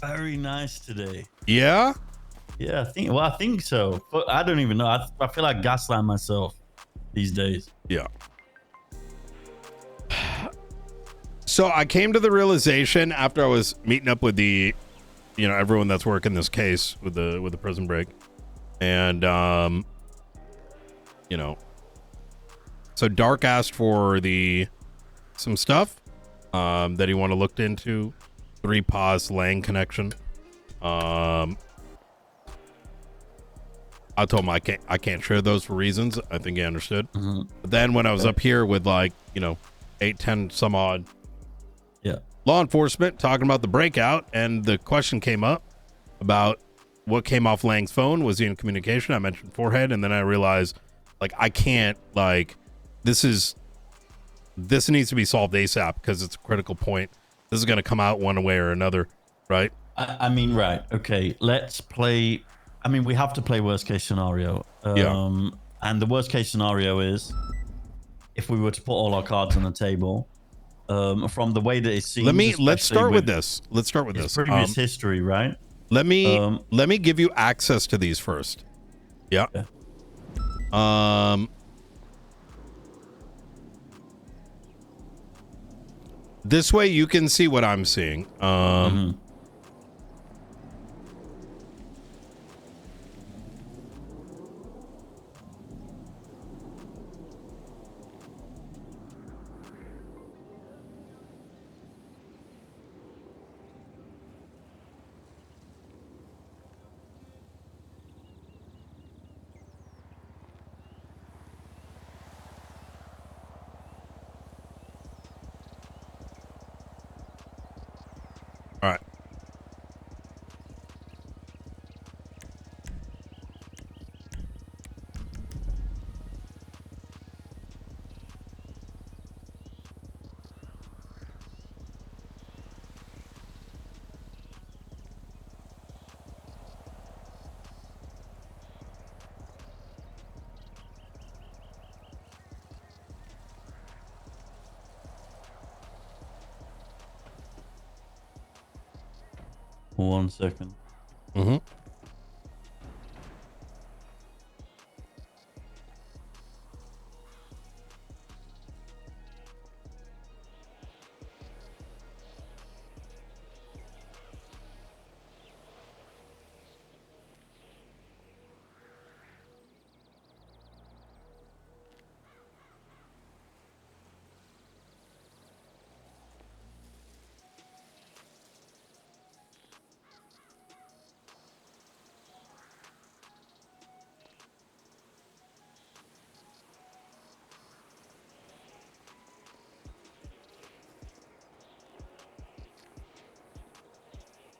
very nice today. Yeah? Yeah, I think so. But I don't even know. I feel like gaslighting myself these days. Yeah. So I came to the realization after I was meeting up with the, everyone that's working this case with the prison break. And, so Dark asked for some stuff that he wanted looked into. 3-pos Lang connection. I told him I can't share those for reasons. I think he understood. But then when I was up here with 8, 10 some odd law enforcement talking about the breakout, and the question came up about what came off Lang's phone. Was he in communication? I mentioned forehead, and then I realized I can't, this needs to be solved ASAP because it's a critical point. This is going to come out one way or another, right? I mean, right. Okay, let's play. I mean, we have to play worst case scenario. And the worst case scenario is if we were to put all our cards on the table. From the way that it seems. Let's start with this. Let's start with this. Previous history, right? Let me give you access to these first. Yeah. This way you can see what I'm seeing. All right. One second.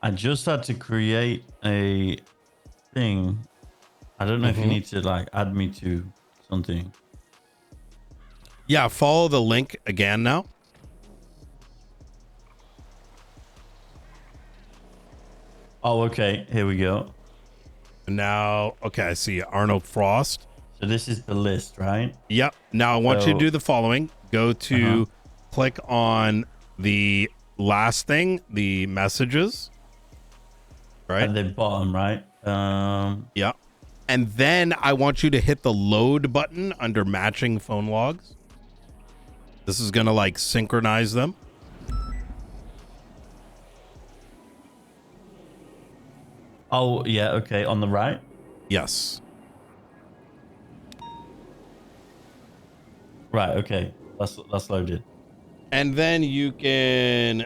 I just had to create a thing. I don't know if you need to add me to something. Yeah, follow the link again now. Oh, okay. Here we go. And now, okay, I see Arnold Frost. So this is the list, right? Yep. Now I want you to do the following. Go to click on the last thing, the messages. Right. At the bottom, right? Yeah. And then I want you to hit the load button under matching phone logs. This is going to synchronize them. Oh, yeah. Okay. On the right. Yes. Right. Okay. That's loaded. And then you can,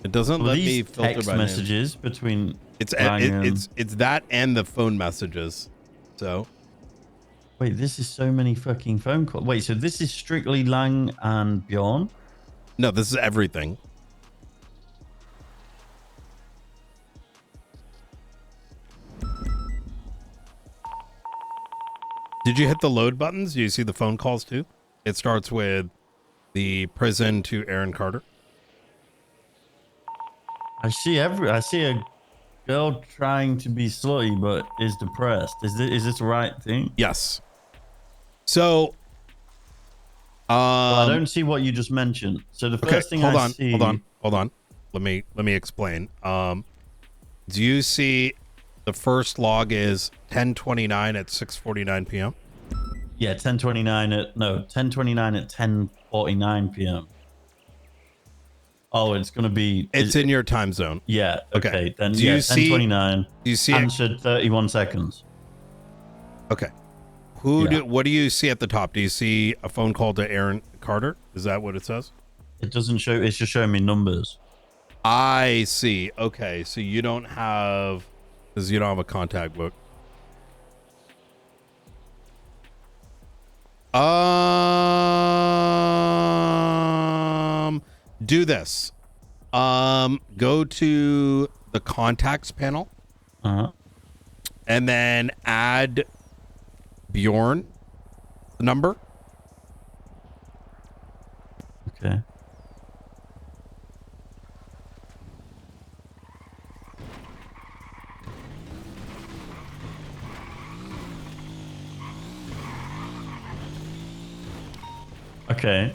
it doesn't let me filter text by messages between. It's that and the phone messages. So. Wait, this is so many fucking phone calls. Wait, so this is strictly Lang and Bjorn? No, this is everything. Did you hit the load buttons? Do you see the phone calls too? It starts with the prison to Aaron Carter. I see a girl trying to be slutty but is depressed. Is this the right thing? Yes. So Well, I don't see what you just mentioned. So the first thing I see. Hold on. Let me explain. Do you see the first log is 10:29 at 6:49 p.m.? Yeah, 10:29 at 10:49 p.m. Oh, it's gonna be. It's in your time zone. Yeah. Okay. Then do you see 10:29? Do you see answered 31 seconds? Okay. What do you see at the top? Do you see a phone call to Aaron Carter? Is that what it says? It doesn't show. It's just showing me numbers. I see. Okay, so you don't have a contact book. Do this. Go to the contacts panel. And then add Bjorn number. Okay. Okay.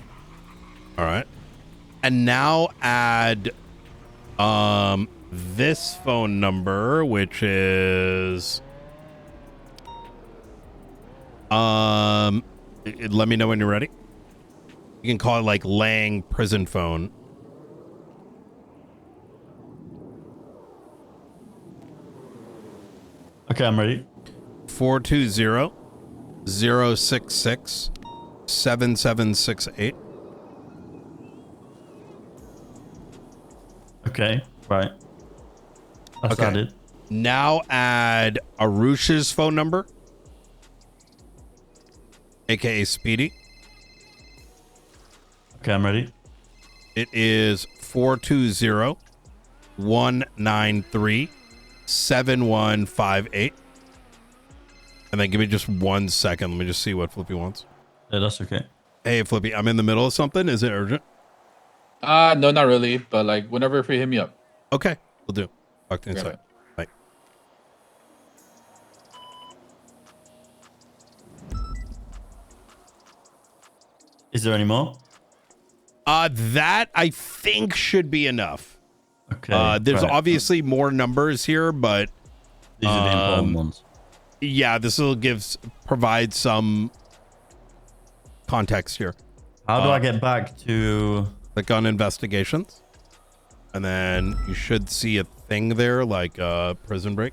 All right. And now add this phone number, which is let me know when you're ready. You can call it like Lang prison phone. Okay, I'm ready. 420-066-7768. Okay, right. That's added. Now add Arush's phone number, aka Speedy. Okay, I'm ready. It is 420-193-7158. And then give me just 1 second. Let me just see what Flippy wants. Yeah, that's okay. Hey, Flippy, I'm in the middle of something. Is it urgent? No, not really. But like, whenever you're free, hit me up. Okay, we'll do. Talk to you inside. Bye. Is there any more? That I think should be enough. Okay. There's obviously more numbers here, but these are the important ones. Yeah, this will provide some context here. How do I get back to... Click on investigations, and then you should see a thing there like prison break.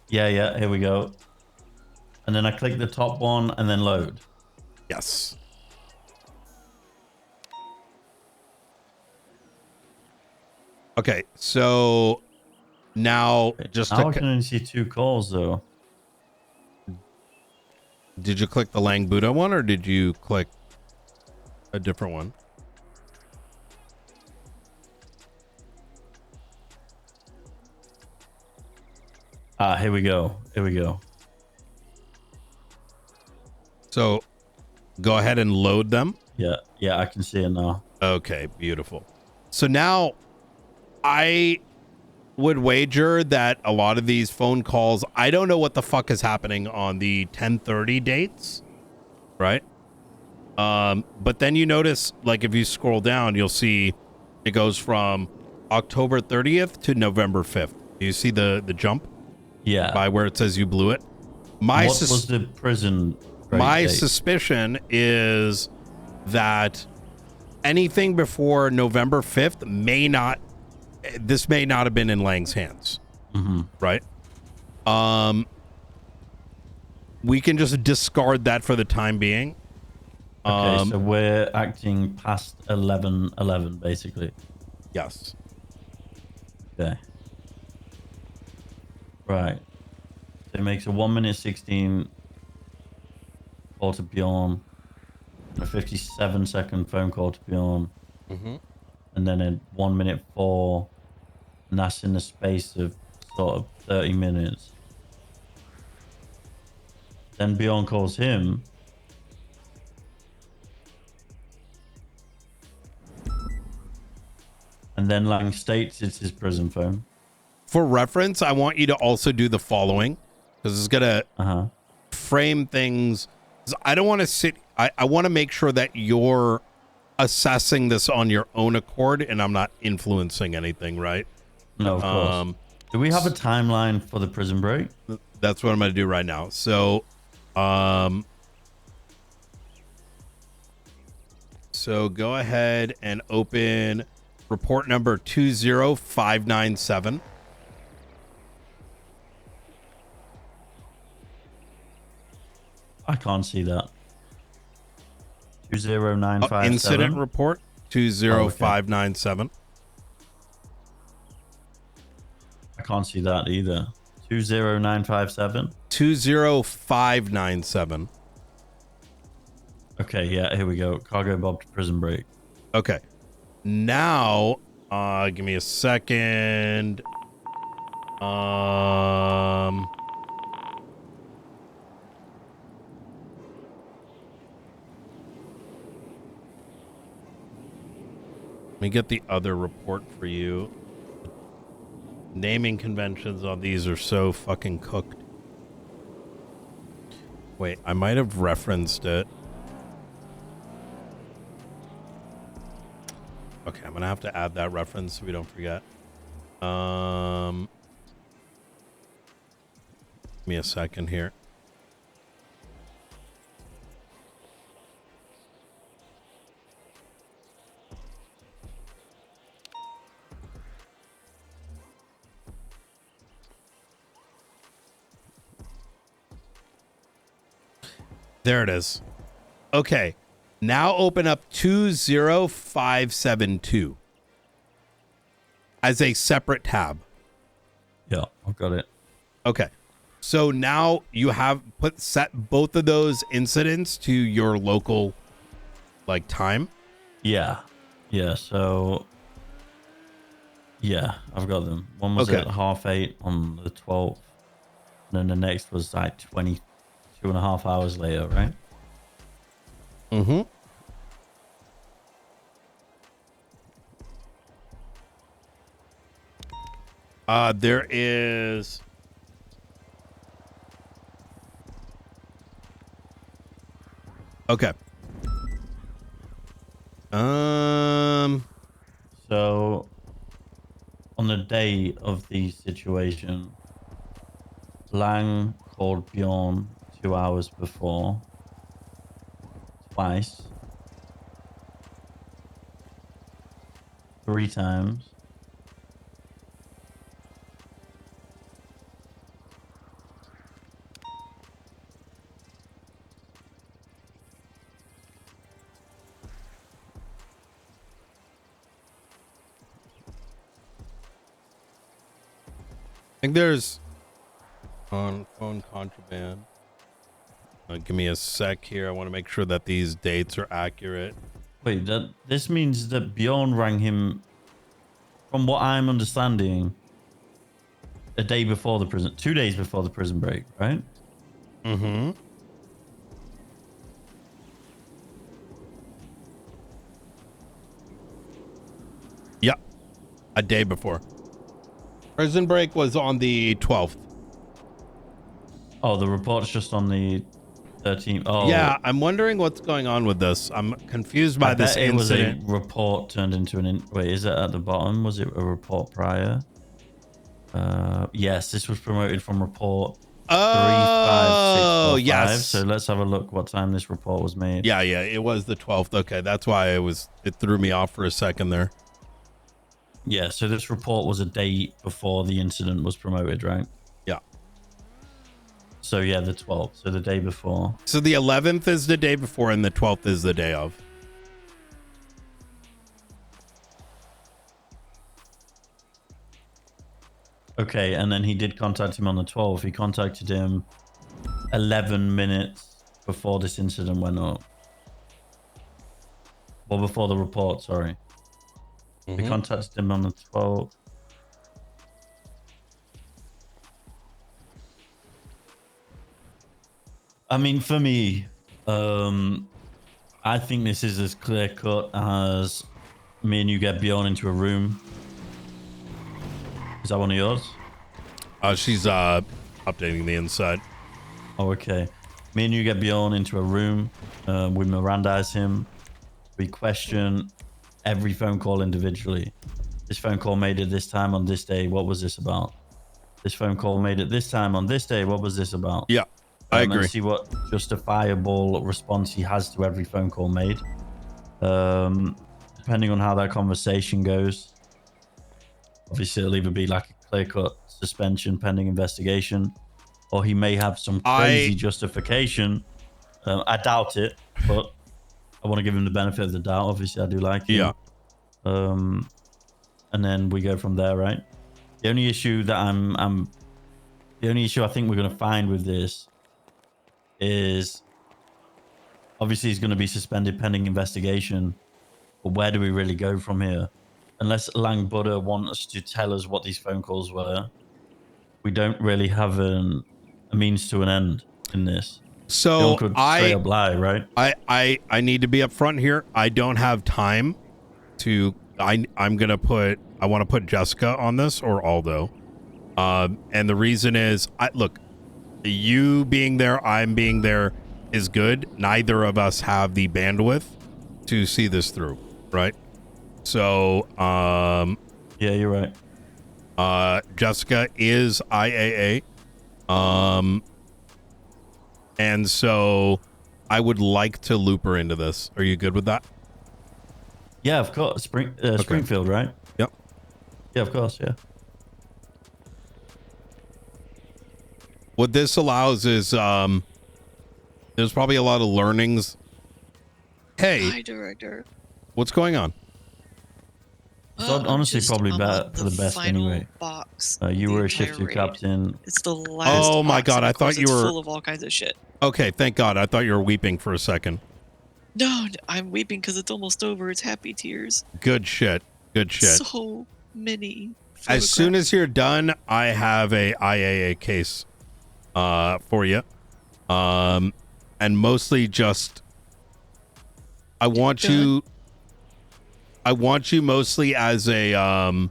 Yeah, here we go. And then I click the top one and then load. Yes. Okay, so now just I can only see 2 calls though. Did you click the Lang Buddha one, or did you click a different one? Here we go. So go ahead and load them. Yeah, I can see it now. Okay, beautiful. So now I would wager that a lot of these phone calls, I don't know what the fuck is happening on the 10:30 dates, right? But then you notice, like, if you scroll down, you'll see it goes from October 30th to November 5th. Do you see the jump? Yeah. By where it says you blew it. What was the prison? My suspicion is that anything before November 5th may not have been in Lang's hands. Right? We can just discard that for the time being. Okay, so we're acting past 11:11 basically. Yes. Okay. Right. So it makes a 1:16 call to Bjorn, a 57-second phone call to Bjorn, and then a 1:04, and that's in the space of sort of 30 minutes. Then Bjorn calls him. And then Lang states it's his prison phone. For reference, I want you to also do the following, because it's going to frame things I don't want to sit. I want to make sure that you're assessing this on your own accord, and I'm not influencing anything, right? No, of course. Do we have a timeline for the prison break? That's what I'm going to do right now. So, so go ahead and open report number 20597. I can't see that. 20957. Incident report 20597. I can't see that either. 20957. 20597. Okay, yeah, here we go. Cargo Bob to prison break. Okay. Now, give me a second. Let me get the other report for you. Naming conventions on these are so fucking cooked. Wait, I might have referenced it. Okay, I'm gonna have to add that reference so we don't forget. Give me a second here. There it is. Okay. Now open up 20572 as a separate tab. Yeah, I've got it. Okay. So now you have set both of those incidents to your local like time. Yeah. Yeah, so yeah, I've got them. One was Okay. at 8:30 on the 12th. And then the next was like 22.5 hours later, right? Mm-hmm. There is okay. So on the day of the situation, Lang called Bjorn 2 hours before. Twice. 3 times. I think there's on phone contraband. Give me a sec here. I want to make sure that these dates are accurate. Wait, this means that Bjorn rang him, from what I'm understanding, a day before the prison, 2 days before the prison break, right? Mm-hmm. Yeah, a day before. Prison break was on the 12th. Oh, the report's just on the 13th. Oh, Yeah, I'm wondering what's going on with this. I'm confused by this it incident. was a report turned into wait, is it at the bottom? Was it a report prior? Yes, this was promoted from report 35645. Yes. So let's have a look what time this report was made. Yeah, it was the 12th. Okay, that's why it threw me off for a second there. Yeah, so this report was a day before the incident was promoted, right? Yeah. So yeah, the 12th. So the day before. So the 11th is the day before and the 12th is the day of. Okay, and then he did contact him on the 12th. He contacted him 11 minutes before this incident went up. Well, before the report, sorry. Mm-hmm. He contacted him on the 12th. I mean, for me, I think this is as clear cut as me and you get Bjorn into a room. Is that one of yours? She's updating the inside. Oh, okay. Me and you get Bjorn into a room. We Mirandize him. We question every phone call individually. This phone call made it this time on this day. What was this about? This phone call made it this time on this day. What was this about? Yeah, I agree. And see what justifiable response he has to every phone call made. Depending on how that conversation goes. Obviously, it'll either be like a clear-cut suspension pending investigation, or he may have some crazy justification. I doubt it, but I want to give him the benefit of the doubt. Obviously, I do like him. Yeah. And then we go from there, right? The only issue that the only issue I think we're going to find with this is obviously he's going to be suspended pending investigation. But where do we really go from here? Unless Lang Buddha wants us to tell us what these phone calls were, we don't really have a means to an end in this. So could straight up lie, right? I need to be upfront here. I don't have time to. I want to put Jessica on this or Aldo, and the reason is, look, you being there, I'm being there is good. Neither of us have the bandwidth to see this through, right? So, yeah, you're right. Jessica is IAA, and so I would like to loop her into this. Are you good with that? Yeah, of course. Springfield, right? Yep. Yeah, of course. Yeah. What this allows is, there's probably a lot of learnings. Hey, hi, director. What's going on? So honestly, probably better for the best anyway. Box. You were a shift 2 captain. It's the last. Oh my box, god! and I of course thought you were full of all kinds of shit. Okay, thank God. I thought you were weeping for a second. No, I'm weeping because it's almost over. It's happy tears. Good shit. Good shit. So many. As soon as you're done, I have a IAA case for you. And mostly just I want you mostly as a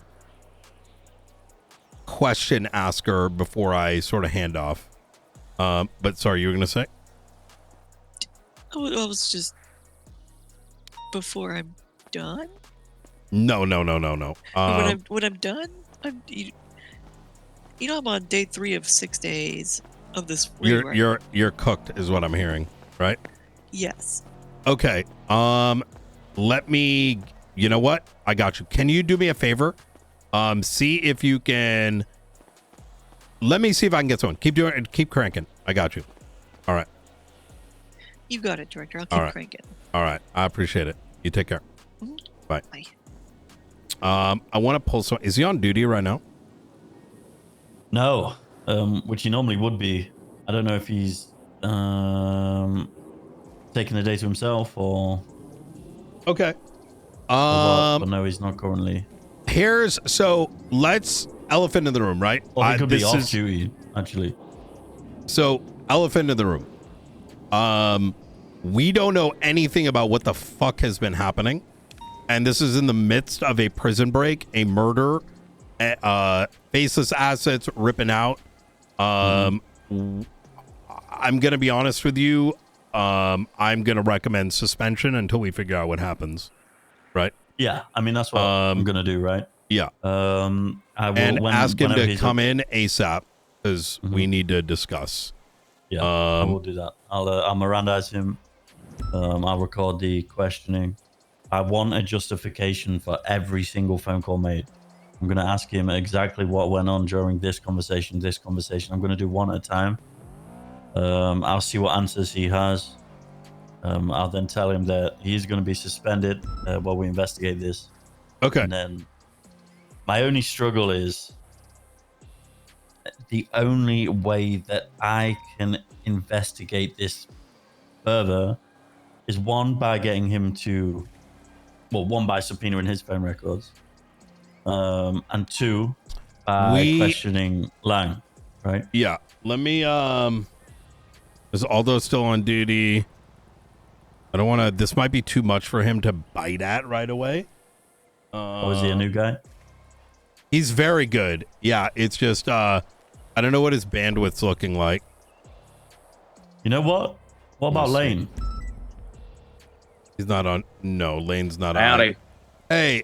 question asker before I sort of hand off. But sorry, you were gonna say? I was just before I'm done. No. When I'm done, you know I'm on day 3 of 6 days of this. You're cooked, is what I'm hearing, right? Yes. Okay. Let me. You know what? I got you. Can you do me a favor? See if you can. Let me see if I can get someone. Keep doing it. Keep cranking. I got you. All right. You got it, director. I'll keep cranking. All right. I appreciate it. You take care. Mm-hmm. Bye. I want to pull some. Is he on duty right now? No. Which he normally would be. I don't know if he's taking the day to himself or. Okay. But no, he's not currently. Let's elephant in the room, right? Or he could be off duty, actually. So elephant in the room. We don't know anything about what the fuck has been happening. And this is in the midst of a prison break, a murder, faceless assets ripping out. I'm going to be honest with you. I'm going to recommend suspension until we figure out what happens. Right? Yeah. I mean, that's what I'm going to do, right? Yeah. I will, and ask him to come in ASAP because we need to discuss. Yeah, I will do that. I'll Mirandize him. I'll record the questioning. I want a justification for every single phone call made. I'm going to ask him exactly what went on during this conversation. I'm going to do one at a time. I'll see what answers he has. I'll then tell him that he's going to be suspended while we investigate this. Okay. And then my only struggle is the only way that I can investigate this further is one, by getting him to, one, by subpoenaing his phone records, and two, by questioning Lang, right? Yeah. Let me, is Aldo still on duty? I don't want to, this might be too much for him to bite at right away. Is he a new guy? He's very good. Yeah, it's just, I don't know what his bandwidth's looking like. You know what? What about Lane? He's not on. No, Lane's not on. Howdy. Hey,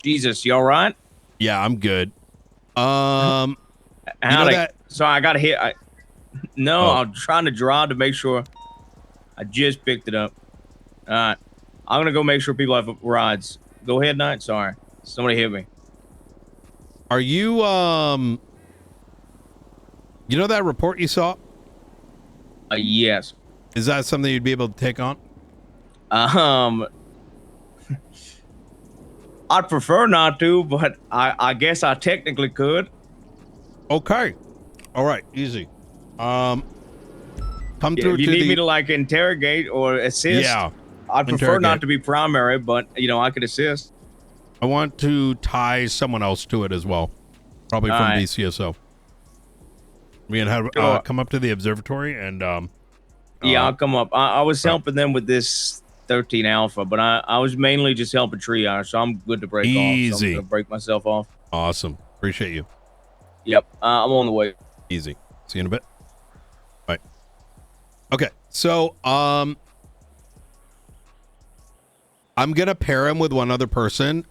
Jesus, you all right? yeah, I'm good. You Howdy. know that? So I got hit. No, Oh. I'm trying to drive to make sure. I just picked it up. All right. I'm going to go make sure people have rides. Go ahead, Knight. Sorry. Somebody hit me. Are you, you know that report you saw? Yes. Is that something you'd be able to take on? I'd prefer not to, but I guess I technically could. Okay. All right. Easy. Come through if you to need the... me to like interrogate or assist, Yeah. I'd prefer Interrogate. not to be primary, but you know, I could assist. I want to tie someone else to it as well. Probably from BCSO. We can have Sure. come up to the observatory and Yeah, I'll come up. I was helping them with this 13 Alpha, but I was mainly just helping triage, so I'm good to break off. So I'm Easy. gonna break myself off. Awesome. Appreciate you. Yep, I'm on the way. Easy. See you in a bit. Bye. Okay, so I'm gonna pair him with one other person.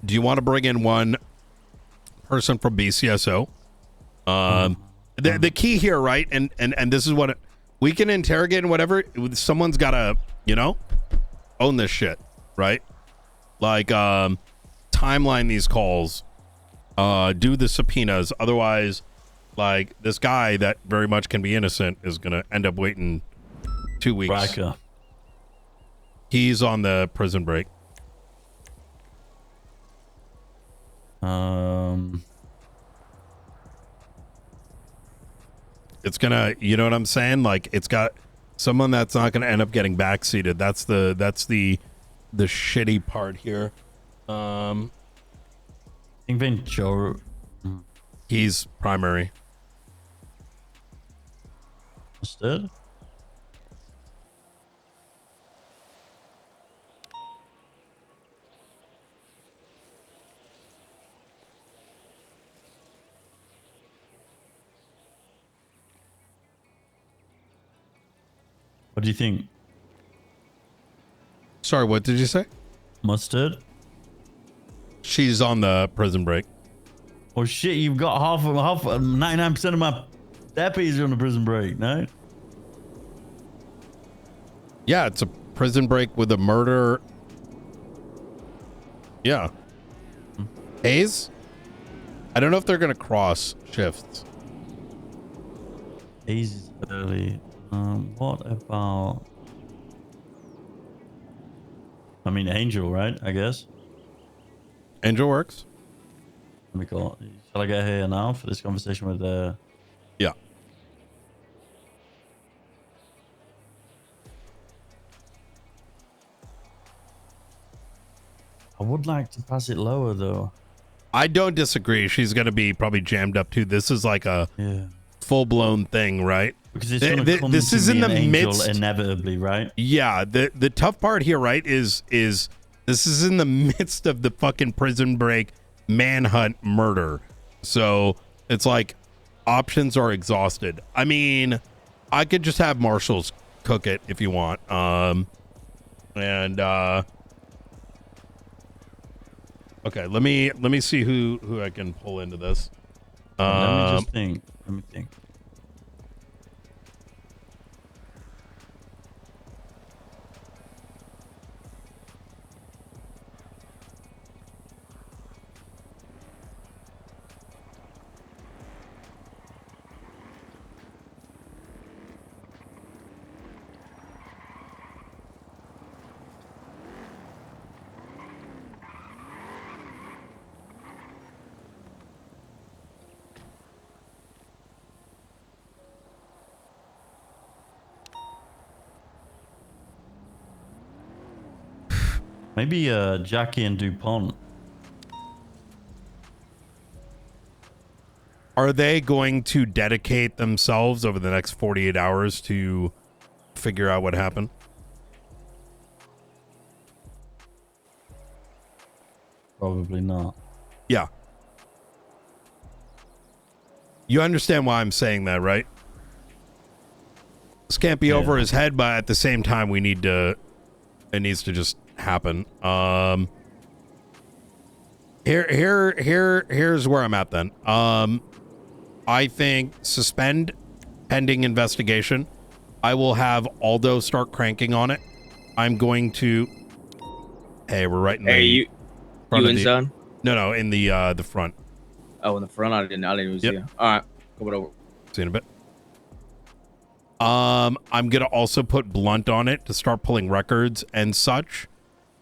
Do you want to bring in one person from BCSO? The key here, right? And this is what we can interrogate and whatever. Someone's gotta, own this shit, right? Like timeline these calls, do the subpoenas. Otherwise, like this guy that very much can be innocent is gonna end up waiting 2 weeks. Riker. He's on the prison break. It's gonna, you know what I'm saying? Like it's got someone that's not gonna end up getting backseated. That's the shitty part here. I think Ventura. He's primary. Understood. What do you think? Sorry, what did you say? Mustard? She's on the prison break. Oh shit, you've got 99% of my deputies are on the prison break, no? Yeah, it's a prison break with a murder. Yeah. Hayes? I don't know if they're gonna cross shifts. Hayes is early. What about... I mean, Angel, right? I guess. Angel works. Let me call. Shall I get here now for this conversation with Yeah. I would like to pass it lower though. I don't disagree. She's gonna be probably jammed up too. This is like a Yeah. full-blown thing, right? Because it's gonna come this to is me in the and Angel midst, inevitably, right? yeah. The tough part here, right, is this is in the midst of the fucking prison break manhunt murder. So it's like options are exhausted. I mean, I could just have marshals cook it if you want. Okay, let me see who I can pull into this. Let me just think. Let me think. Maybe Jackie and DuPont. Are they going to dedicate themselves over the next 48 hours to figure out what happened? Probably not. Yeah. You understand why I'm saying that, right? This can't be over his head, but at the same time, it needs to just happen. Here's where I'm at then. I think suspend pending investigation. I will have Aldo start cranking on it. I'm going to. Hey, we're right in the. You inside? No, in the front. Oh, in the front. I didn't even see you. All right, coming over. See you in a bit. I'm gonna also put Blunt on it to start pulling records and such,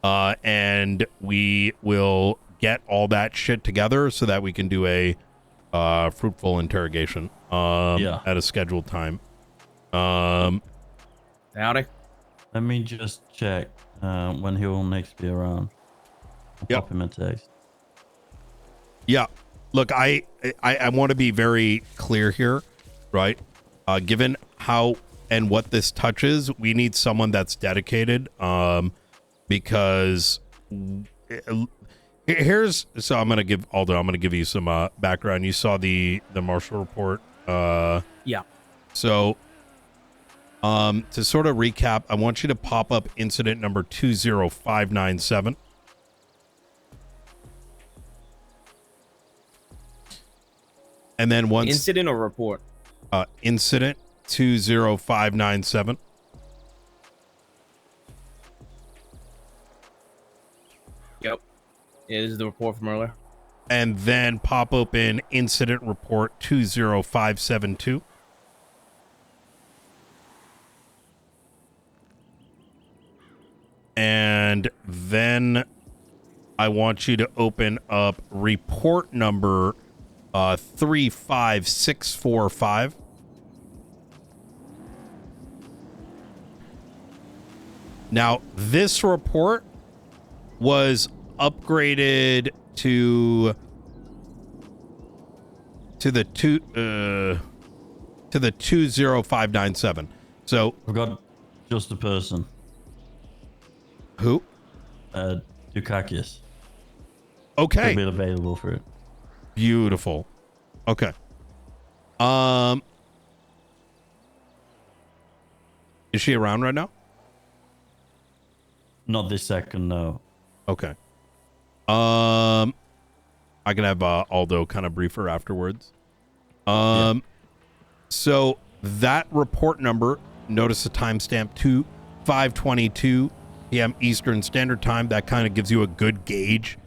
and we will get all that shit together so that we can do a fruitful interrogation at a scheduled time. Howdy. Let me just check when he will next be around. I'll pop him a text. Yeah, look, I want to be very clear here, right? Given how and what this touches, we need someone that's dedicated. Because here's so I'm gonna give Aldo. I'm gonna give you some background. You saw the Marshall report. Yeah. So, to sort of recap, I want you to pop up incident number 20597. And then once incident or report? Incident 20597. Yep. Yeah, this is the report from earlier. And then pop open incident report 20572. And then I want you to open up report number 35645. Now, this report was upgraded to the 20597. So I've got just a person. Who? Dukakis. Okay. He'll be available for it. Beautiful. Okay. Is she around right now? Not this second, no. Okay. I can have Aldo kind of brief her afterwards. So that report number, notice the timestamp 5:22 p.m. Eastern Standard Time. That kind of gives you a good gauge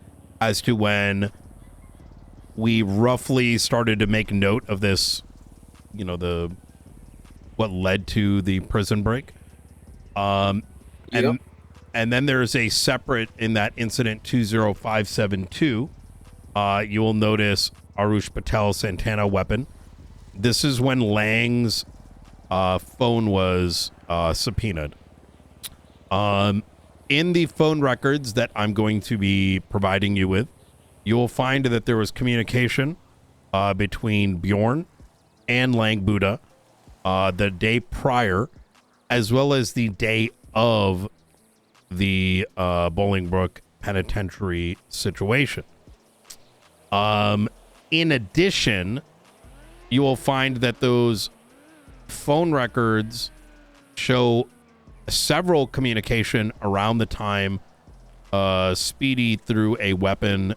as to when we roughly started to make note of this, what led to the prison break. And then there's a separate in that incident 20572. You will notice Arush Patel Santana weapon. This is when Lang's phone was subpoenaed. In the phone records that I'm going to be providing you with, you will find that there was communication between Bjorn and Lang Buddha the day prior, as well as the day of the Bolingbrook penitentiary situation. In addition, you will find that those phone records show several communication around the time Speedy threw a weapon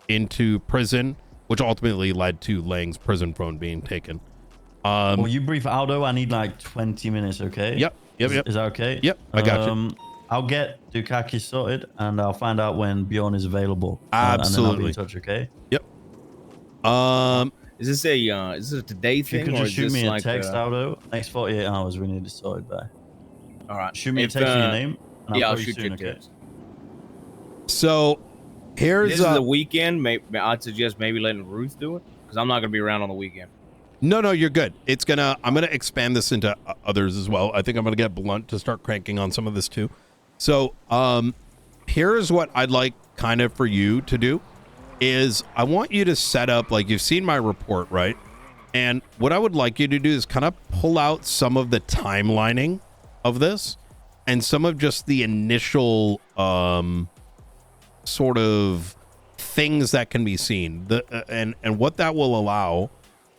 into prison, which ultimately led to Lang's prison phone being taken. Well, you brief Aldo. I need like 20 minutes, okay? Yep. Is that okay? Yep, I got you. I'll get Dukakis sorted, and I'll find out when Bjorn is available. Absolutely. And then I'll be in touch, okay? Yep. Is this a today If you thing, could or just is shoot this me a like text, Aldo. Next 48 hours, we need to sort it by. All right. Shoot me a text with your name. And I'll call shoot soon, you a okay? text. So here's This is the weekend. I'd suggest maybe letting Ruth do it, because I'm not gonna be around on the weekend. No, you're good. I'm gonna expand this into others as well. I think I'm gonna get Blunt to start cranking on some of this too. So here's what I'd like kind of for you to do is I want you to set up, like, you've seen my report, right? And what I would like you to do is kind of pull out some of the timelining of this and some of just the initial sort of things that can be seen. And what that will allow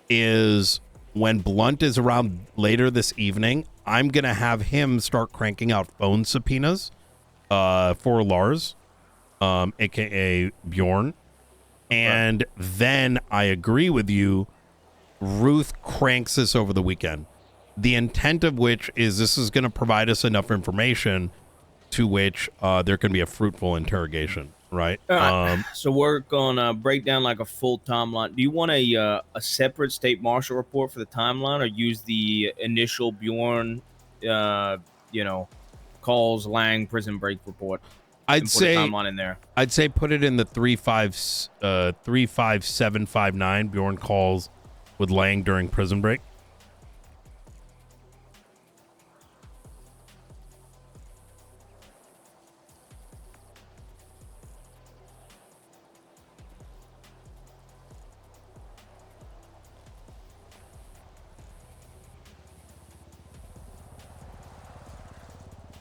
is when Blunt is around later this evening, I'm going to have him start cranking out phone subpoenas for Lars, aka Bjorn. And then I agree with you. Ruth cranks this over the weekend. The intent of which is this is going to provide us enough information to which there can be a fruitful interrogation, right? So we're gonna break down like a full timeline. Do you want a separate state marshal report for the timeline, or use the initial Bjorn, calls Lang prison break report? I'd say timeline in there. I'd say put it in the 35759 Bjorn calls with Lang during prison break.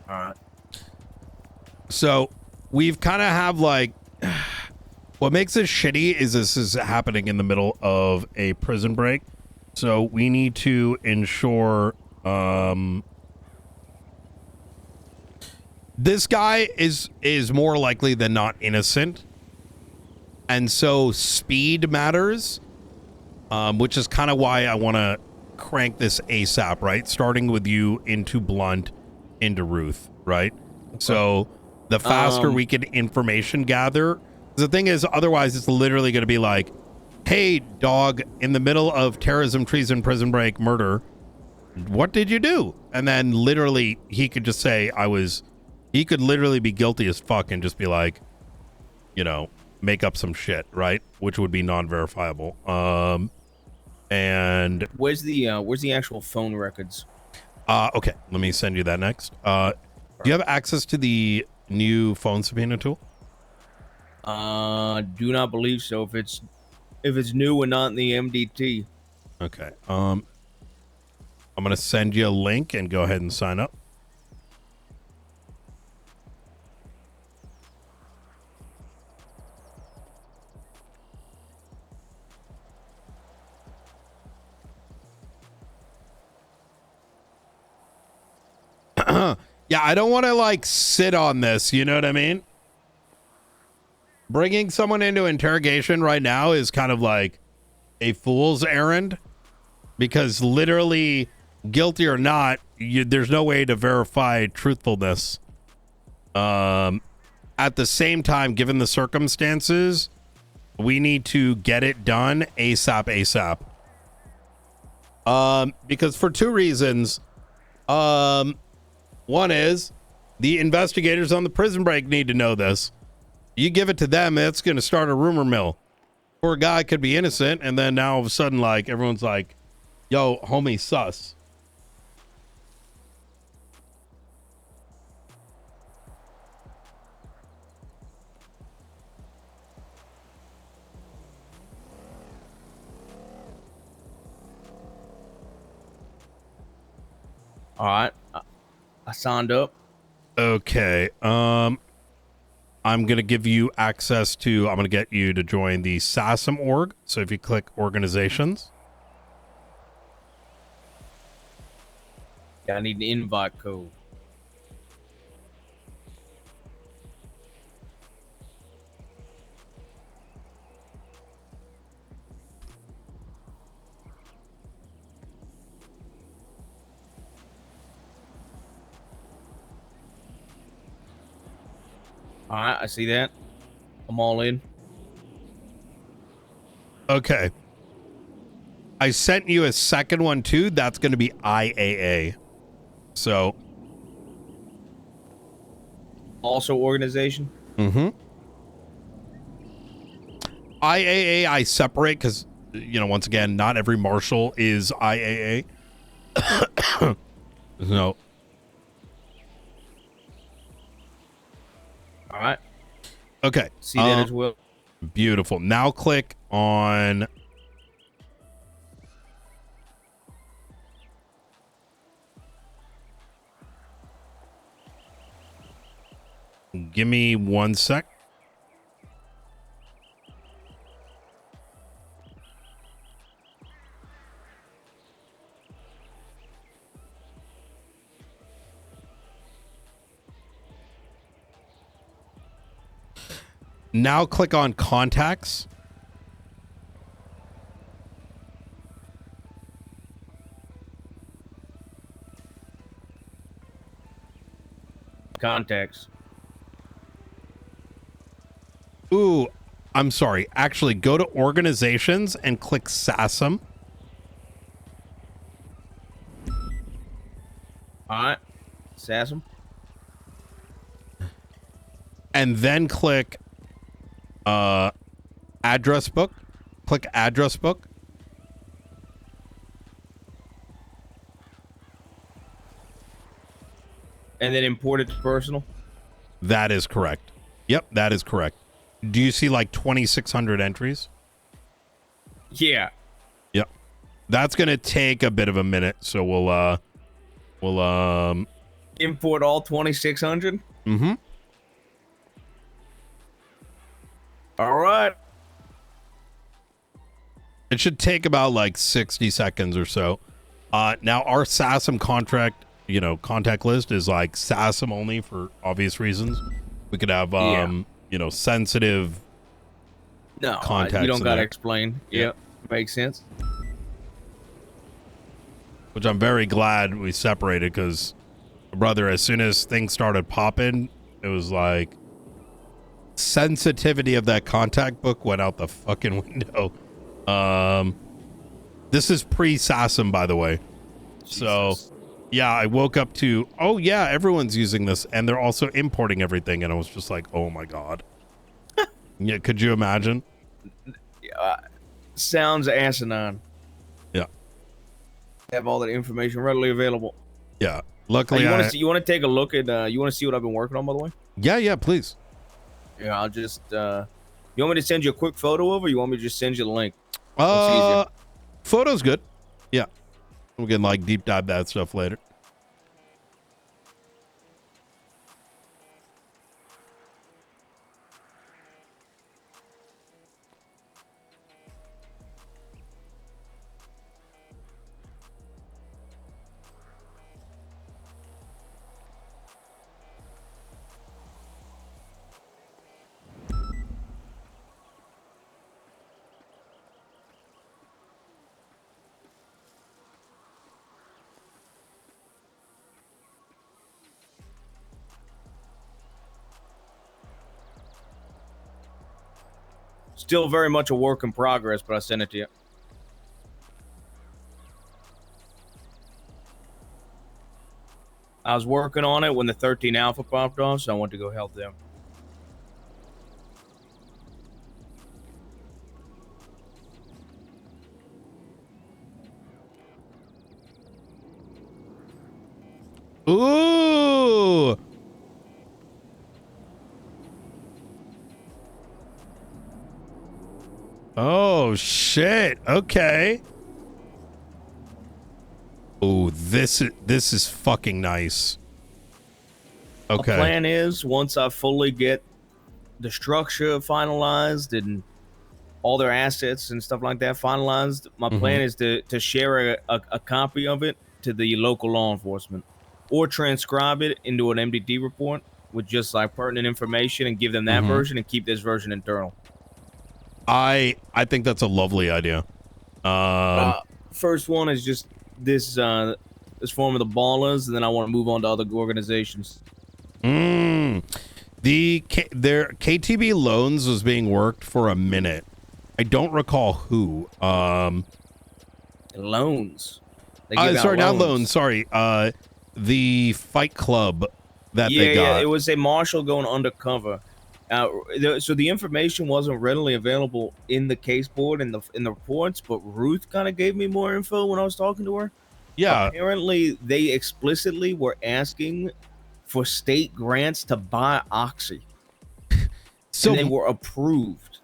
All right. So we've kind of have like, what makes this shitty is this is happening in the middle of a prison break. So we need to ensure this guy is more likely than not innocent. And so speed matters, which is kind of why I want to crank this ASAP, right? Starting with you into Blunt, into Ruth, right? Okay. So the faster we can information gather. The thing is, otherwise it's literally going to be like, hey, dog, in the middle of terrorism, treason, prison break, murder, what did you do? And then literally he could just say he could literally be guilty as fuck and just be like, make up some shit, right? Which would be non-verifiable. And where's the actual phone records? Okay, let me send you that next. Do you have access to the new phone subpoena tool? Do not believe so. If it's new and not in the MDT. Okay. I'm gonna send you a link and go ahead and sign up. Yeah, I don't want to like sit on this, you know what I mean? Bringing someone into interrogation right now is kind of like a fool's errand, because literally, guilty or not, there's no way to verify truthfulness. At the same time, given the circumstances, we need to get it done ASAP. Because for two reasons. One is the investigators on the prison break need to know this. You give it to them, it's going to start a rumor mill. Poor guy could be innocent, and then now all of a sudden, like, everyone's like, yo, homie, sus. All right. I signed up. Okay. I'm going to give you access to, I'm going to get you to join the SASM org. So if you click organizations. Yeah, I need an invite code. All right, I see that. I'm all in. Okay. I sent you a second one too. That's going to be IAA. So. Also organization? Mm-hmm. IAA I separate because, once again, not every marshal is IAA. No. All right. Okay. See that as well. Beautiful. Now click on. Give me 1 sec. Now click on contacts. Contacts. Ooh, I'm sorry. Actually, go to organizations and click SASM. All right. SASM. And then click address book. Click address book. And then import it to personal. That is correct. Yep, that is correct. Do you see like 2,600 entries? Yeah. Yep. That's gonna take a bit of a minute, so we'll import all 2,600. Mm-hmm. All right. It should take about like 60 seconds or so. Now our SASM contract, contact list is like SASM only for obvious reasons. We could have sensitive contacts. You don't in gotta there, explain. Yeah. Yep. Makes sense. which I'm very glad we separated, because, brother, as soon as things started popping, it was like sensitivity of that contact book went out the fucking window. This is pre-SASM, by the way. Jesus. So yeah, I woke up to, oh yeah, everyone's using this, and they're also importing everything, and I was just like, oh my god. Yeah, could you imagine? Sounds asinine. Yeah. Have all that information readily available. Yeah. Luckily, you want to take a look at? You want to see what I've been working on, by the way? Yeah, please. Yeah, I'll just. You want me to send you a quick photo of, or you want me to just send you the link? What's easier? Photo's good. Yeah, we can like deep dive that stuff later. Still very much a work in progress, but I sent it to you. I was working on it when the 13 Alpha popped off, so I went to go help them. Ooh. Oh shit. Okay. Oh, this is fucking nice. Okay. The plan is, once I fully get the structure finalized and all their assets and stuff like that finalized, my plan is to share a copy of it to the local law enforcement, or transcribe it into an MDD report with just like pertinent information and give them that version and keep this version internal. I think that's a lovely idea. First one is just this form of the ballers, and then I want to move on to other organizations. Their KTB loans was being worked for a minute. I don't recall who. Loans. Sorry, not loans. Sorry. The fight club that they got. Yeah, it was a marshal going undercover. So the information wasn't readily available in the case board in the reports, but Ruth kind of gave me more info when I was talking to her. Yeah. Apparently, they explicitly were asking for state grants to buy Oxy. So and they were approved.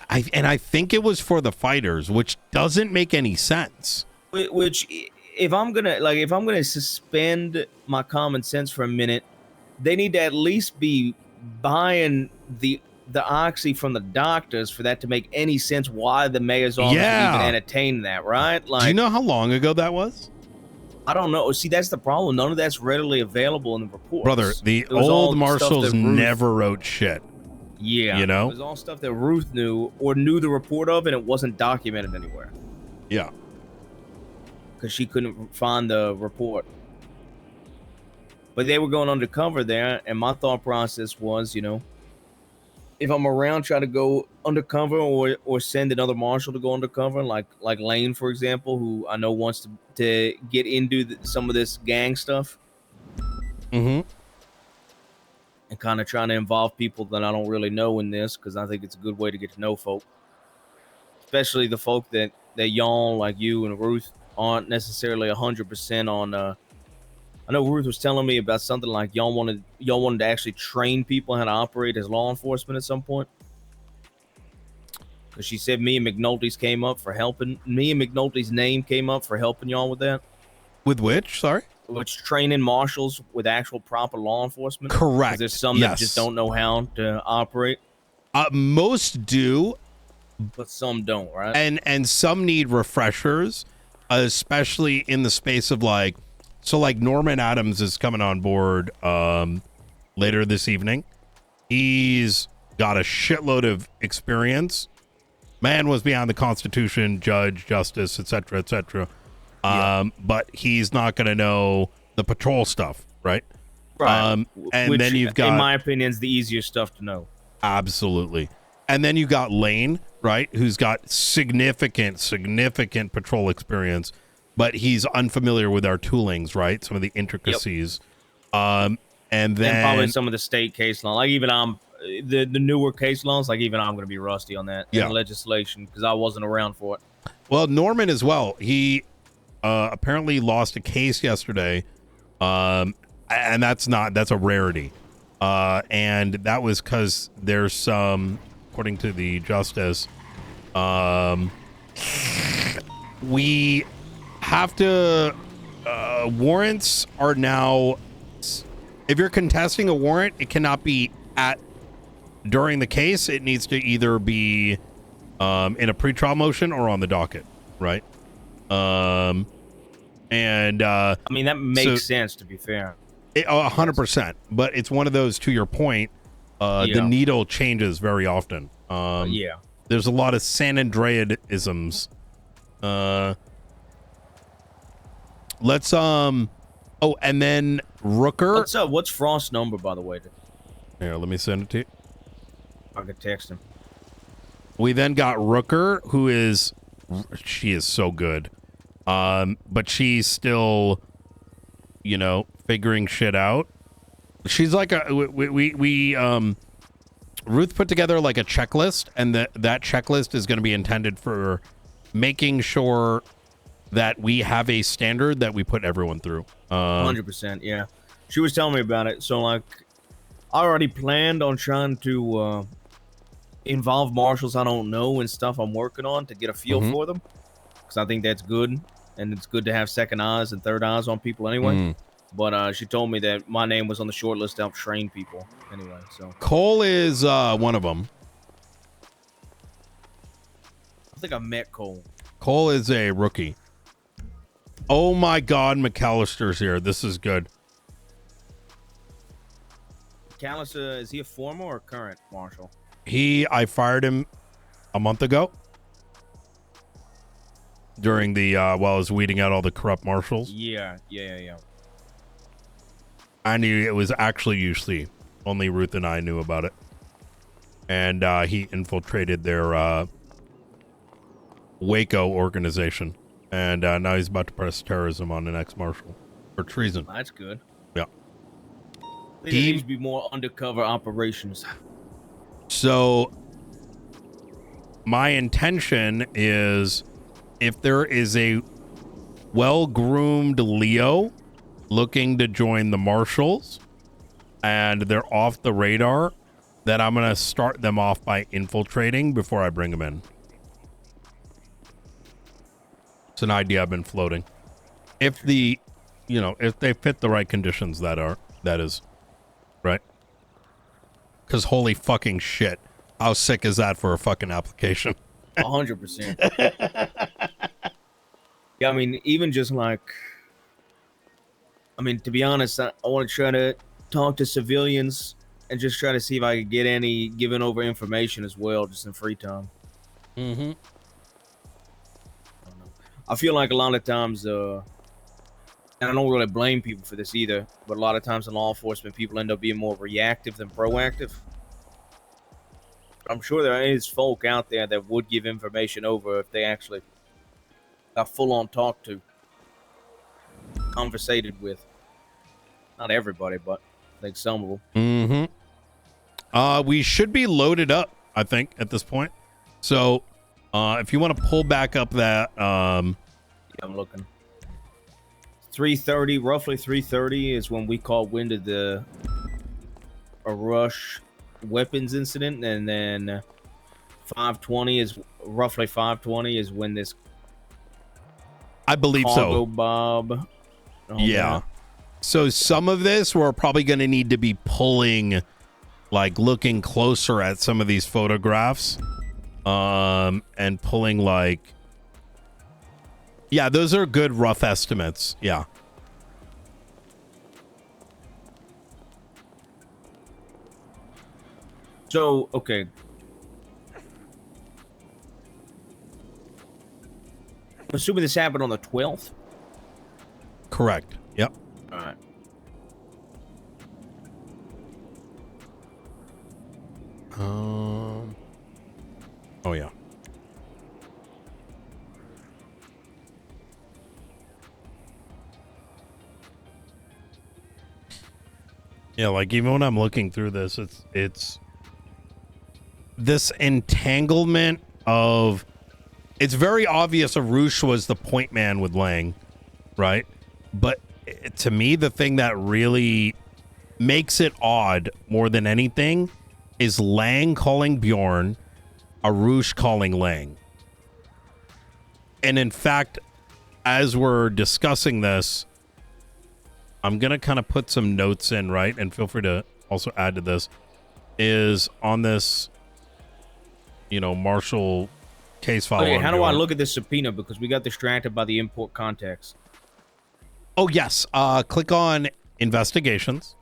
I think it was for the fighters, which doesn't make any sense. Which, if I'm gonna suspend my common sense for a minute, they need to at least be buying the Oxy from the doctors for that to make any sense. Why the mayor's office would even entertain that, right? Like, do you know how long ago that was? I don't know. See, that's the problem. None of that's readily available in the reports. Brother, the old marshals never wrote shit. Yeah, you know, it was all stuff that Ruth knew or knew the report of, and it wasn't documented anywhere. Yeah, because she couldn't find the report. But they were going undercover there, and my thought process was, if I'm around, try to go undercover, or send another marshal to go undercover, like Lane, for example, who I know wants to get into some of this gang stuff. Mm-hmm. And kind of trying to involve people that I don't really know in this, because I think it's a good way to get to know folk, especially the folk that y'all, like you and Ruth, aren't necessarily 100% on. I know Ruth was telling me about something like y'all wanted to actually train people how to operate as law enforcement at some point. Because she said me and McNulty's came up for helping. Me and McNulty's name came up for helping y'all with that. With which? Sorry? Which training marshals with actual proper law enforcement. Correct. There's some that just don't know how to operate. Most do, but some don't, right? And some need refreshers, especially in the space of like Norman Adams is coming on board later this evening. He's got a shitload of experience. Man was behind the Constitution, judge, justice, etc., etc. But he's not going to know the patrol stuff, right? Right. And which, then you've got, in my opinion, is the easiest stuff to know. Absolutely. And then you got Lane, right, who's got significant patrol experience, but he's unfamiliar with our toolings, right? Some of the intricacies. Yep. And probably some of the state case law. Like even the newer case laws, like even I'm going to be rusty on that. Yeah. And legislation, because I wasn't around for it. Well, Norman as well. He apparently lost a case yesterday. And that's a rarity. And that was because there's some, according to the justice, we have to, warrants are now, if you're contesting a warrant, it cannot be during the case. It needs to either be in a pretrial motion or on the docket, right? And I mean, that makes sense, to be fair. 100%, but it's one of those, to your point, the needle changes very often. There's a lot of San Andreas-isms. Let's and then Rooker. What's up? What's Frost's number, by the way? Here, let me send it to you. I could text him. We then got Rooker, she is so good. But she's still, figuring shit out. She's like Ruth put together like a checklist, and that checklist is going to be intended for making sure that we have a standard that we put everyone through. 100%, yeah. She was telling me about it. So, like, I already planned on trying to involve marshals I don't know and stuff I'm working on to get a feel for them, because I think that's good, and it's good to have second eyes and third eyes on people anyway. But she told me that my name was on the short list to help train people anyway. So Cole is one of them. I think I met Cole. Cole is a rookie. Oh my God, McAllister's here. This is good. McAllister, is he a former or current marshal? I fired him a month ago during the while I was weeding out all the corrupt marshals. Yeah. I knew it was actually UC. Only Ruth and I knew about it. And he infiltrated their Waco organization. And now he's about to press terrorism on an ex-marshal for treason. That's good. Yeah. There needs to be more undercover operations. So my intention is, if there is a well-groomed Leo looking to join the marshals and they're off the radar, then I'm going to start them off by infiltrating before I bring them in. It's an idea I've been floating. If they fit the right conditions, that is, right? Because holy fucking shit, how sick is that for a fucking application? 100%. Yeah, I mean, even just like, to be honest, I want to try to talk to civilians and just try to see if I could get any giving over information as well, just in free time. Mm-hmm. I feel like a lot of times, and I don't really blame people for this either, but a lot of times in law enforcement, people end up being more reactive than proactive. I'm sure there is folk out there that would give information over if they actually got full on talked to, conversated with. Not everybody, but I think some of them. Mm-hmm. We should be loaded up, I think, at this point. So, if you want to pull back up that, yeah, I'm looking. 3:30, roughly 3:30 is when we caught wind of a rush weapons incident, and then 5:20 is roughly 5:20 is when this. I believe so. Bob. Yeah. That. So some of this we're probably going to need to be pulling, like looking closer at some of these photographs, and pulling like. Yeah, those are good rough estimates. Yeah. So, okay. I'm assuming this happened on the 12th? Correct. Yep. All right. Oh, yeah. Yeah, like even when I'm looking through this, it's this entanglement of. It's very obvious Arush was the point man with Lang, right? But to me, the thing that really makes it odd more than anything is Lang calling Bjorn, Arush calling Lang. And in fact, as we're discussing this, I'm going to kind of put some notes in, right? And feel free to also add to this. Is on this, Marshall case file. Okay, how do I look at this subpoena? Because we got distracted by the import context. Oh, yes. Click on investigations.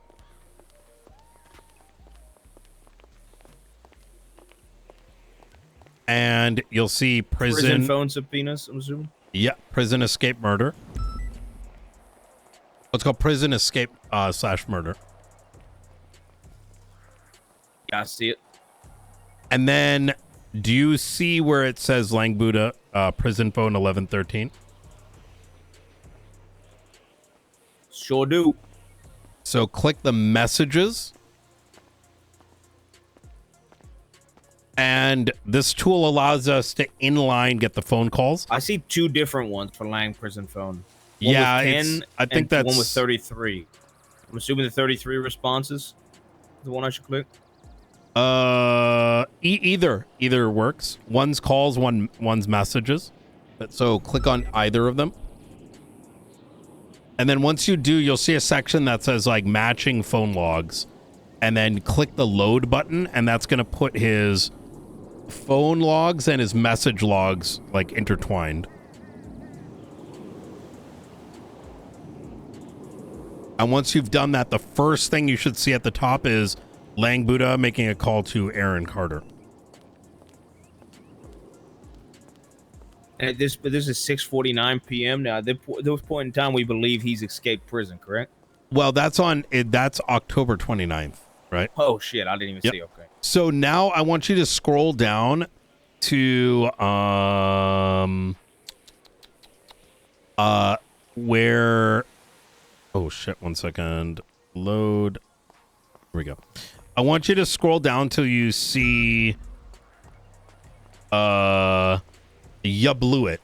And you'll see prison phone subpoenas, I'm assuming? Yeah, prison escape murder. Let's go prison escape / murder. Yeah, I see it. And then, do you see where it says Lang Buddha, prison phone 1113? Sure do. So click the messages. And this tool allows us to inline get the phone calls. I see two different ones for Lang prison phone. One Yeah, with 10 I think that's one with 33. I'm assuming the 33 responses is the one I should click. Either works. One's calls, one's messages. So click on either of them. And then once you do, you'll see a section that says like matching phone logs. And then click the load button, and that's going to put his phone logs and his message logs like intertwined. And once you've done that, the first thing you should see at the top is Lang Buddha making a call to Aaron Carter. And this is 6:49 p.m. now. At this point in time, we believe he's escaped prison, correct? Well, that's October 29th, right? Oh shit, I didn't even see. Okay. So now I want you to scroll down to where, oh shit, 1 second. Load. Here we go. I want you to scroll down till you see ya blew it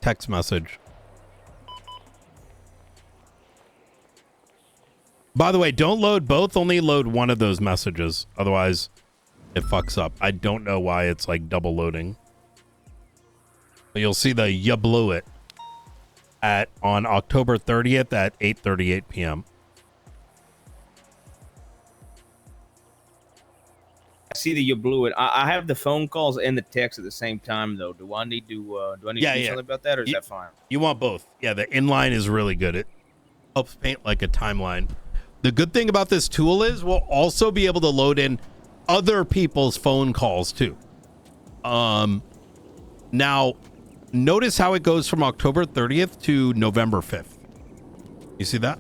text message. By the way, don't load both, only load one of those messages. Otherwise, it fucks up. I don't know why it's like double loading. But you'll see the ya blew it on October 30th at 8:38 p.m. I see that you blew it. I have the phone calls and the text at the same time, though. Do I need to do something about that, or is that fine? You want both. Yeah, the inline is really good. It helps paint like a timeline. The good thing about this tool is we'll also be able to load in other people's phone calls too. Now, notice how it goes from October 30th to November 5th. You see that?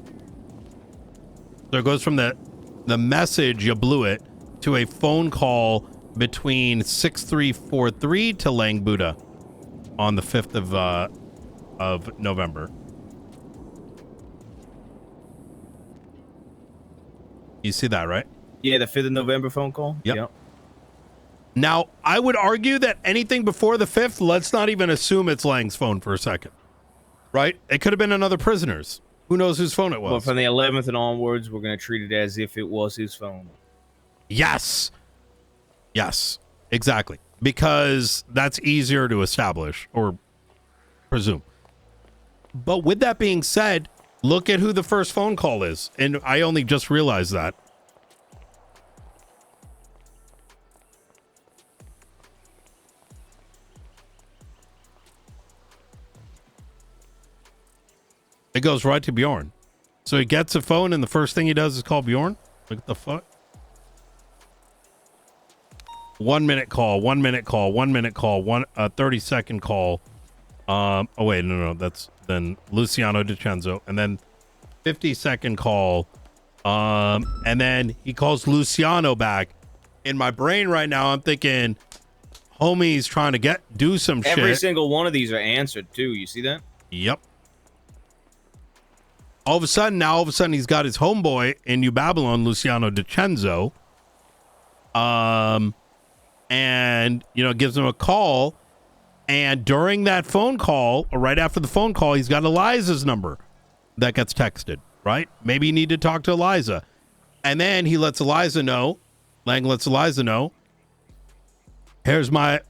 So it goes from the message, you blew it, to a phone call between 6343 to Lang Buddha on the 5th of November. You see that, right? Yeah, the 5th of November phone call. Yep. Now, I would argue that anything before the 5th, let's not even assume it's Lang's phone for a second. Right? It could have been another prisoner's. Who knows whose phone it was? But from the 11th and onwards, we're going to treat it as if it was his phone. Yes. Yes, exactly. Because that's easier to establish or presume. But with that being said, look at who the first phone call is. And I only just realized that. It goes right to Bjorn. So he gets a phone and the first thing he does is call Bjorn? What the fuck? 1 minute call, 1 minute call, 1 minute call, 30-second call. Oh wait, no, that's then Luciano DiCenzo, and then 50-second call. And then he calls Luciano back. In my brain right now, I'm thinking, homie's trying to do some shit. Every single one of these are answered too. You see that? Yep. All of a sudden, he's got his homeboy in New Babylon, Luciano DiCenzo. And, gives him a call. And during that phone call, or right after the phone call, he's got Eliza's number that gets texted, right? Maybe you need to talk to Eliza. And then he lets Eliza know. Lang lets Eliza know. Here's my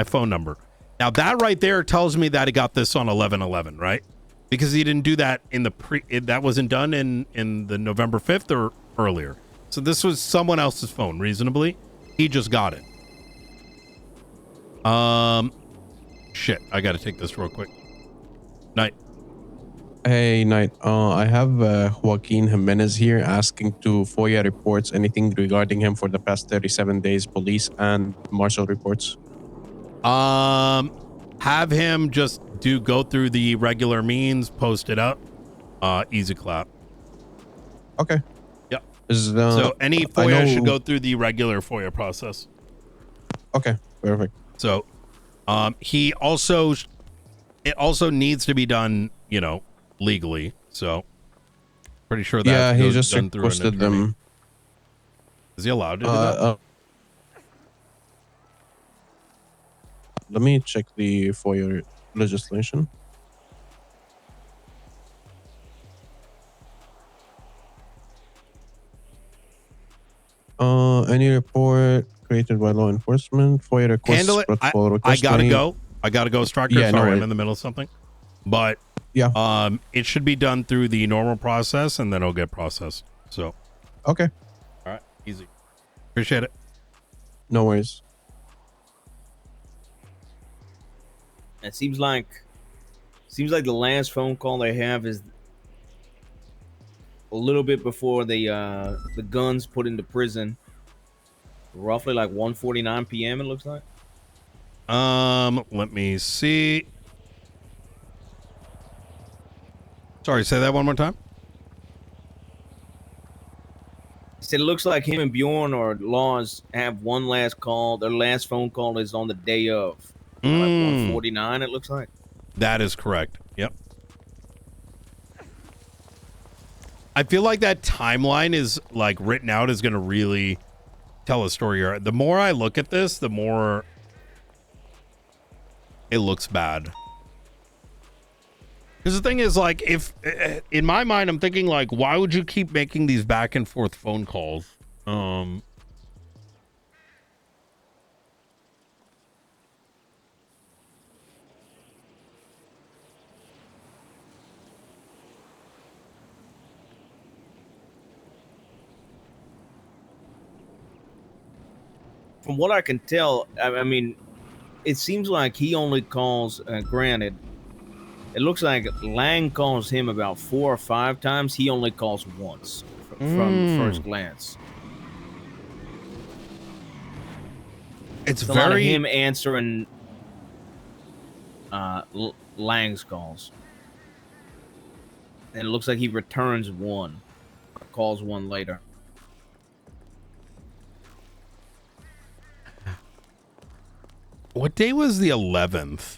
phone number. Now, that right there tells me that he got this on 11/11, right? Because he didn't do that in that wasn't done in the November 5th or earlier. So this was someone else's phone, reasonably. He just got it. Shit, I gotta take this real quick. Night. Hey, Knight. I have Joaquin Jimenez here asking to FOIA reports anything regarding him for the past 37 days, police and marshal reports. Have him just go through the regular means, post it up. Easy clap. Okay. Yep. So any FOIA should go through the regular FOIA process. Okay, perfect. So, it also needs to be done, legally. So, pretty sure that he just done through requested them. Is he allowed to do that? Let me check the FOIA legislation. Any report created by law enforcement, FOIA requests, handle it. I gotta go. Striker. Yeah, sorry, no, I'm in the middle of something. But yeah, it should be done through the normal process, and then it'll get processed. So, okay. All right, easy. Appreciate it. No worries. It seems like the last phone call they have is a little bit before the guns put into prison. Roughly like 1:49 p.m. It looks like. Let me see. Sorry, say that one more time. He said it looks like him and Bjorn or Laws have one last call. Their last phone call is on the day of. Like 1:49, it looks like. That is correct. Yep. I feel like that timeline is like written out is going to really tell a story. The more I look at this, the more it looks bad. Because the thing is, like, if in my mind, I'm thinking like, why would you keep making these back and forth phone calls? From what I can tell, I mean, it seems like he only calls. Granted, it looks like Lang calls him about 4 or 5 times. He only calls once, from first glance. It's a lot of very him answering Lang's calls. And it looks like he returns one, or calls one later. What day was the 11th?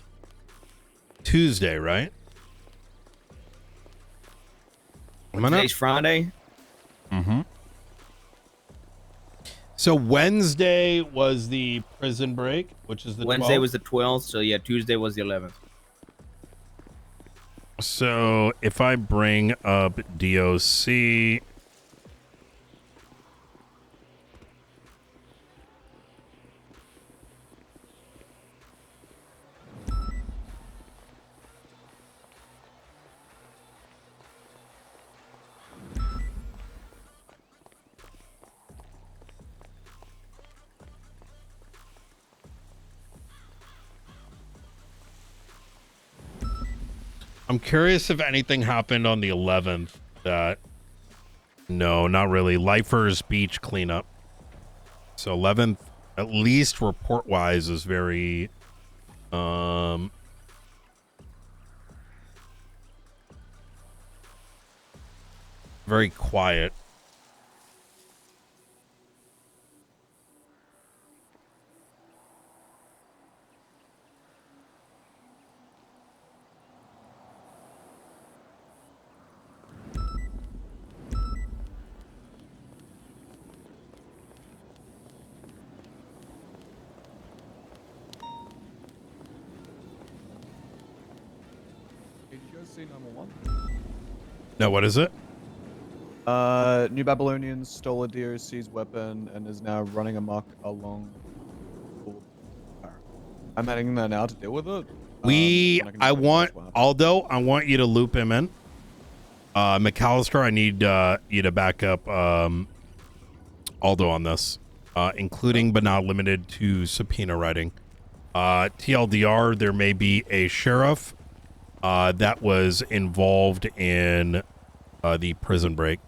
Tuesday, right? Today's Friday. Mm-hmm. So Wednesday was the prison break, which is the Wednesday 12th. was the 12th, so yeah, Tuesday was the 11th. So if I bring up DOC, I'm curious if anything happened on the 11th that... No, not really. Lifers beach cleanup. So 11th, at least report-wise, is very... very quiet. Did you guys see number one? No, what is it? New Babylonians stole a DOC's weapon and is now running amok along. I'm heading there now to deal with it. I want Aldo. I want you to loop him in. McAllister, I need you to back up Aldo on this, including but not limited to subpoena writing. TLDR, there may be a sheriff that was involved in the prison break.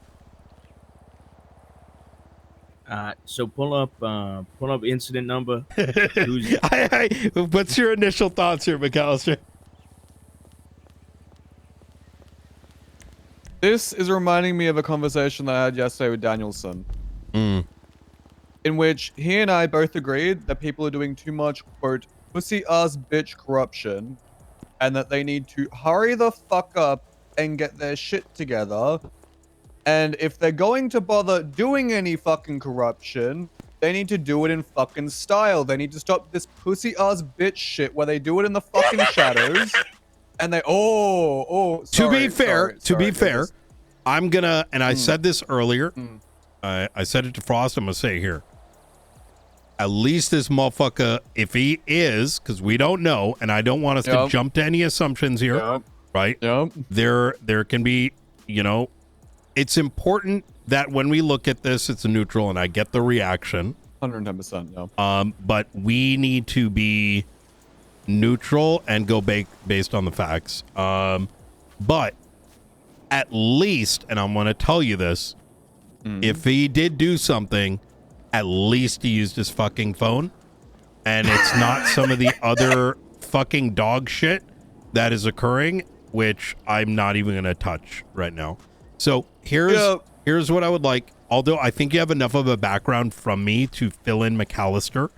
So pull up incident number. What's your initial thoughts here, McAllister? This is reminding me of a conversation that I had yesterday with Danielson. In which he and I both agreed that people are doing too much, quote, pussy-ass bitch corruption, and that they need to hurry the fuck up and get their shit together. And if they're going to bother doing any fucking corruption, they need to do it in fucking style. They need to stop this pussy-ass bitch shit where they do it in the fucking shadows. And they, To be fair, I'm gonna, and I said this earlier, I said it to Frost, I'm gonna say it here. At least this motherfucker, if he is, because we don't know, and I don't want us to jump to any assumptions here, right? There can be, you know, it's important that when we look at this, it's a neutral, and I get the reaction. 110%, yeah. But we need to be neutral and go based on the facts. But at least, and I'm going to tell you this, if he did do something, at least he used his fucking phone, and it's not some of the other fucking dog shit that is occurring, which I'm not even going to touch right now. So here's what I would like. Although I think you have enough of a background from me to fill in McAllister.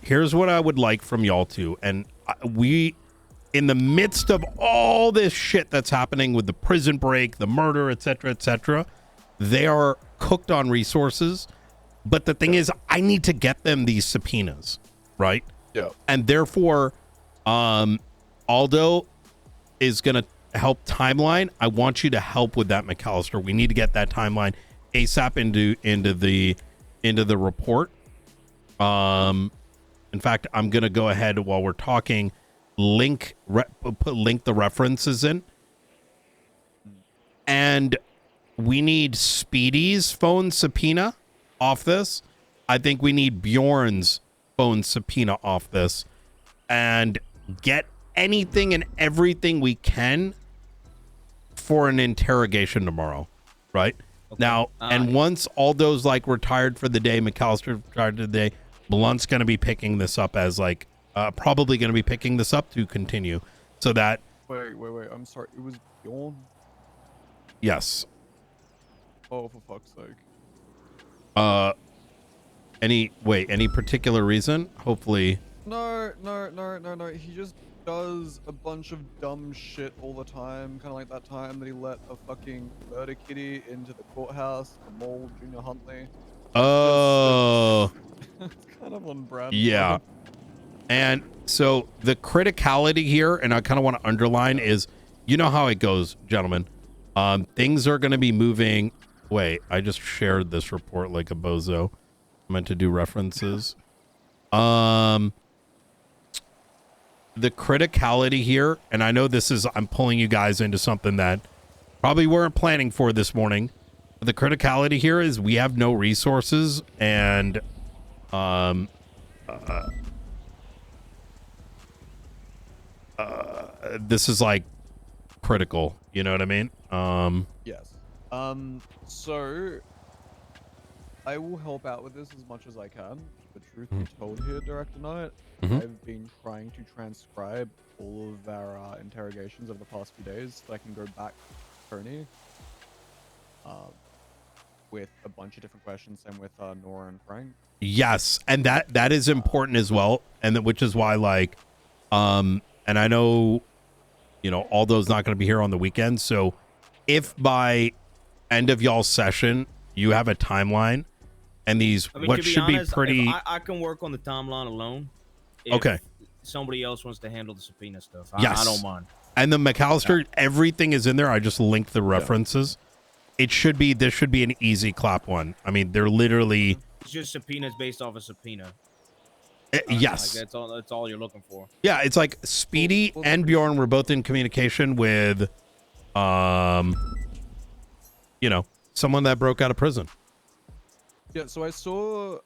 Here's what I would like from y'all too. And we, in the midst of all this shit that's happening with the prison break, the murder, etc., they are cooked on resources. But the thing is, I need to get them these subpoenas, right? Yeah. And therefore, Aldo is going to help timeline. I want you to help with that, McAllister. We need to get that timeline ASAP into the report. In fact, I'm going to go ahead while we're talking, link the references in. And we need Speedy's phone subpoena off this. I think we need Bjorn's phone subpoena off this, and get anything and everything we can for an interrogation tomorrow, right? Now, and once Aldo's like retired for the day, McAllister retired for the day, Blunt's going to be picking this up as like, probably going to be picking this up to continue. So that. Wait. I'm sorry. It was Bjorn? Yes. Oh, for fuck's sake. Any particular reason? Hopefully. No. He just does a bunch of dumb shit all the time. Kind of like that time that he let a fucking murder kitty into the courthouse, the mole, Junior Huntley. Oh. It's kind of on brand. Yeah. And so the criticality here, and I kind of want to underline, is, you know how it goes, gentlemen. Things are going to be moving. Wait, I just shared this report like a bozo. I meant to do references. The criticality here, and I know this is, I'm pulling you guys into something that probably weren't planning for this morning. But the criticality here is we have no resources, and this is like critical. You know what I mean? Yes. So I will help out with this as much as I can. The truth be told here, Director Knight, I've been trying to transcribe all of our interrogations over the past few days so I can go back to Tony with a bunch of different questions, same with Nora and Frank. Yes, and that is important as well, and which is why, like, and I know, you know, Aldo's not going to be here on the weekend, so if by end of y'all's session you have a timeline and these, I mean, what to be should honest, be pretty, I can work on the timeline alone. If okay, somebody else wants to handle the subpoena stuff, yes, I don't mind. And the McAllister, everything is in there. I just linked the references. It should be, this should be an easy clap one. I mean, they're literally, it's just subpoenas based off a subpoena. Yes, Like that's all you're looking for. yeah. It's like Speedy and Bjorn were both in communication with, you know, someone that broke out of prison. Yeah, so I saw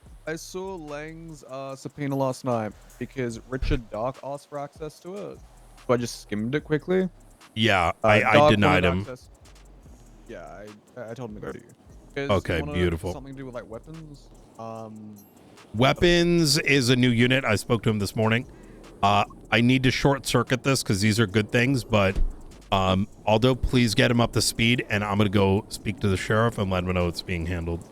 Lang's subpoena last night because Richard Dark asked for access to it. So I just skimmed it quickly. Yeah, I denied him. Access. Yeah, I told him to go to you. Okay, beautiful. Something to do with like weapons. Weapons is a new unit. I spoke to him this morning. I need to short circuit this because these are good things, but Aldo, please get him up to speed, and I'm gonna go speak to the sheriff and let him know it's being handled.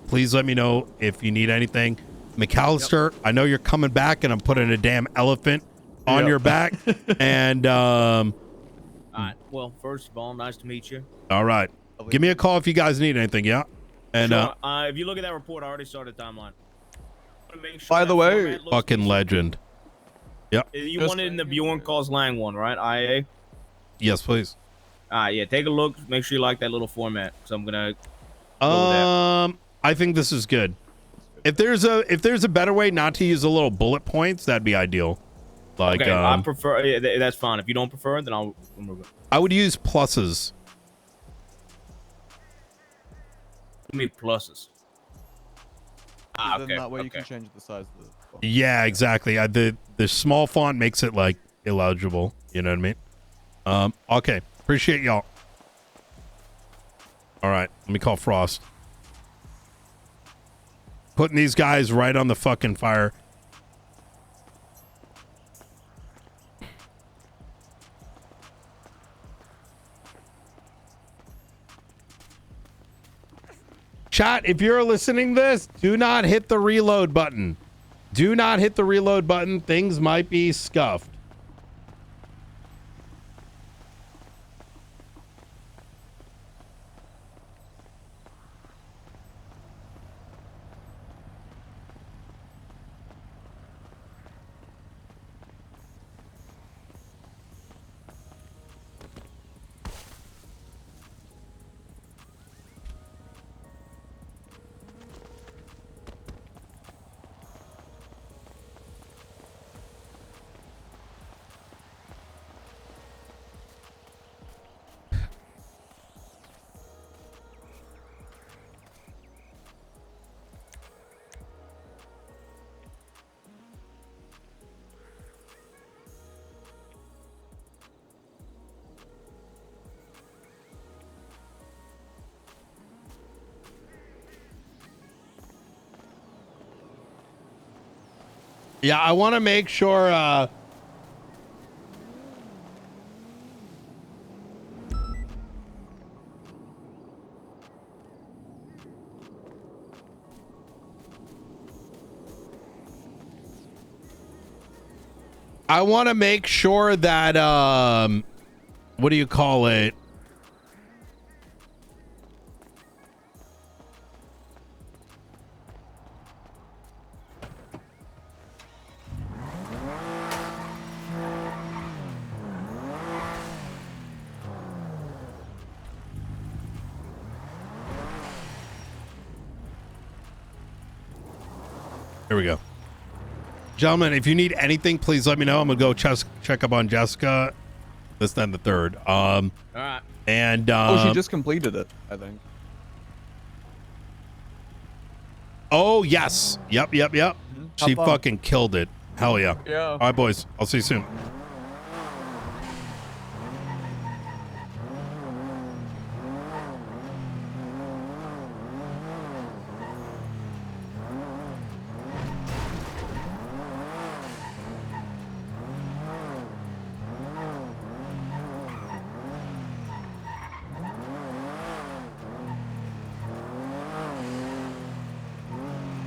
Please let me know if you need anything. McAllister, I know you're coming back, and I'm putting a damn elephant on your back. And all right. Well, first of all, nice to meet you. All right. Give me a call if you guys need anything. Yeah. And sure. If you look at that report, I already started the timeline. Make sure by the way, fucking legend. Yep. You want it in the Bjorn calls Lang one, right? IA. Yes, please. Yeah. Take a look. Make sure you like that little format. So I'm gonna. Go with that. I think this is good. If there's a better way not to use the little bullet points, that'd be ideal. Like, okay, I prefer. That's fine. If you don't prefer it, then I'll remove it. I would use pluses. Give me pluses. Then that way you can change the size of the font. Yeah, exactly. The small font makes it like illegible. You know what I mean? Okay. Appreciate y'all. All right. Let me call Frost. Putting these guys right on the fucking fire. Chat, if you're listening to this, do not hit the reload button. Do not hit the reload button. Things might be scuffed. Yeah, I want to make sure. I want to make sure that what do you call it? Here we go. Gentlemen, if you need anything, please let me know. I'm gonna go check up on Jessica. This, then the third. All right. And she just completed it, I think. Oh yes. Yep. How She fun. fucking killed it. Hell yeah. Yeah. All right, boys. I'll see you soon.